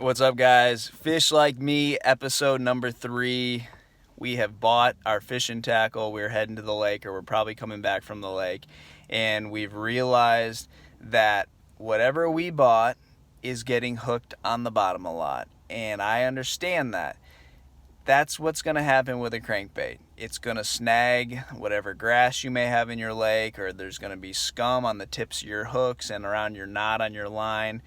What's up, guys? Fish Like Me, episode number 3. We have bought our fishing tackle. We're heading to the lake, or we're probably coming back from the lake. And we've realized that whatever we bought is getting hooked on the bottom a lot. And I understand that. That's what's going to happen with a crankbait. It's going to snag whatever grass you may have in your lake, or there's going to be scum on the tips of your hooks and around your knot on your line.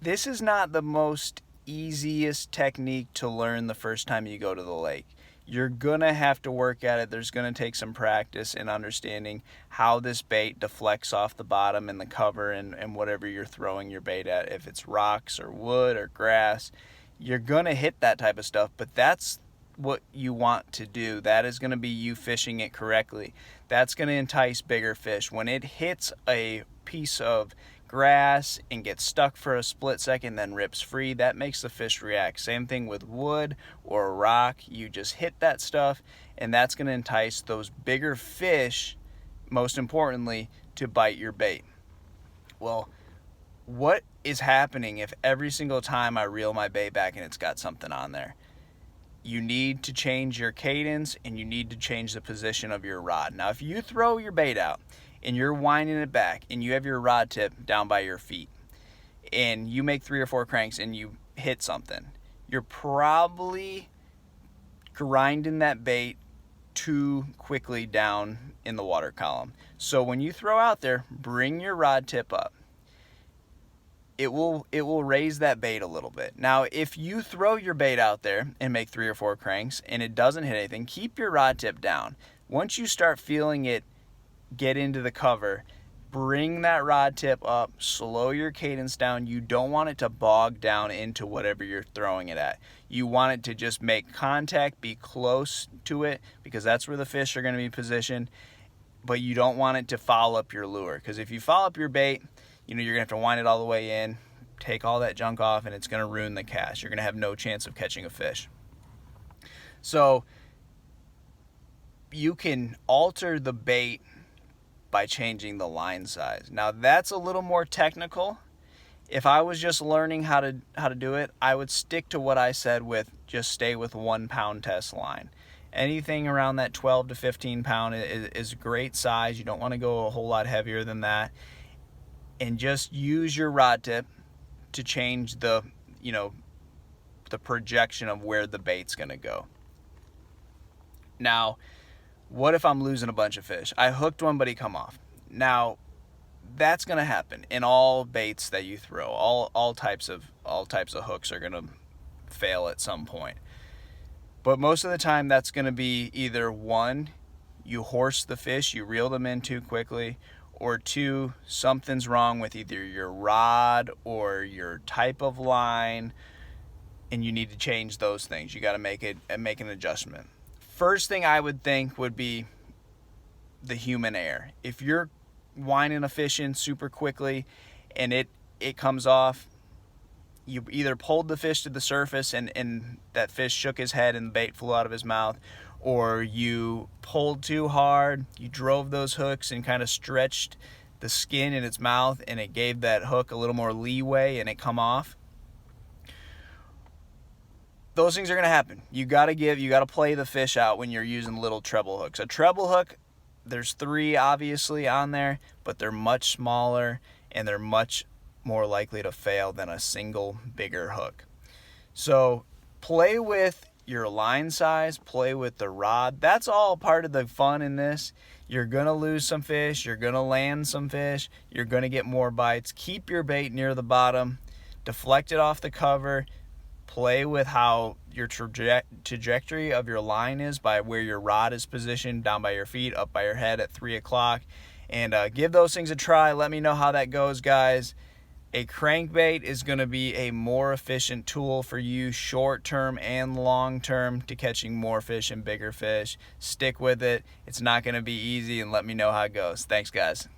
This is not the most easiest technique to learn the first time you go to the lake. You're going to have to work at it. There's going to take some practice in understanding how this bait deflects off the bottom and the cover and whatever you're throwing your bait at. If it's rocks or wood or grass, you're going to hit that type of stuff, but that's what you want to do. That is going to be you fishing it correctly. That's going to entice bigger fish. When it hits a piece of grass and gets stuck for a split second, then rips free, that makes the fish react. Same thing with wood or a rock. You just hit that stuff, and that's going to entice those bigger fish, most importantly, to bite your bait. Well, what is happening if every single time I reel my bait back and it's got something on there? You need to change your cadence, and you need to change the position of your rod. Now, if you throw your bait out and you're winding it back and you have your rod tip down by your feet and you make 3 or 4 cranks and you hit something, you're probably grinding that bait too quickly down in the water column. So when you throw out there, bring your rod tip up. It will raise that bait a little bit. Now, if you throw your bait out there and make 3 or 4 cranks and it doesn't hit anything, keep your rod tip down. Once you start feeling it get into the cover, bring that rod tip up, slow your cadence down. You don't want it to bog down into whatever you're throwing it at. You want it to just make contact, be close to it, because that's where the fish are going to be positioned, but you don't want it to foul up your lure, because if you foul up your bait, you're going to have to wind it all the way in, take all that junk off, and it's going to ruin the cast. You're going to have no chance of catching a fish. So you can alter the bait by changing the line size. Now, that's a little more technical. If I was just learning how to do it, I would stick to what I said with just stay with 1 pound test line. Anything around that 12 to 15 pound is a great size. You don't want to go a whole lot heavier than that. And just use your rod tip to change the projection of where the bait's going to go. Now, what if I'm losing a bunch of fish? I hooked one, but he come off. Now, that's going to happen in all baits that you throw. All types of hooks are going to fail at some point. But most of the time, that's going to be either 1, you horse the fish, you reel them in too quickly, or 2, something's wrong with either your rod or your type of line, and you need to change those things. You got to make an adjustment. First thing I would think would be the human error. If you're winding a fish in super quickly and it comes off, you either pulled the fish to the surface and that fish shook his head and the bait flew out of his mouth, or you pulled too hard, you drove those hooks and kind of stretched the skin in its mouth and it gave that hook a little more leeway and it come off. Those things are going to happen. You got to play the fish out when you're using little treble hooks. A treble hook, there's 3 obviously on there, but they're much smaller and they're much more likely to fail than a single bigger hook. So play with your line size, play with the rod. That's all part of the fun in this. You're going to lose some fish, you're going to land some fish, you're going to get more bites. Keep your bait near the bottom, deflect it off the cover. Play with how your trajectory of your line is by where your rod is positioned, down by your feet, up by your head at 3 o'clock. And give those things a try. Let me know how that goes, guys. A crankbait is going to be a more efficient tool for you short-term and long-term to catching more fish and bigger fish. Stick with it. It's not going to be easy, and let me know how it goes. Thanks, guys.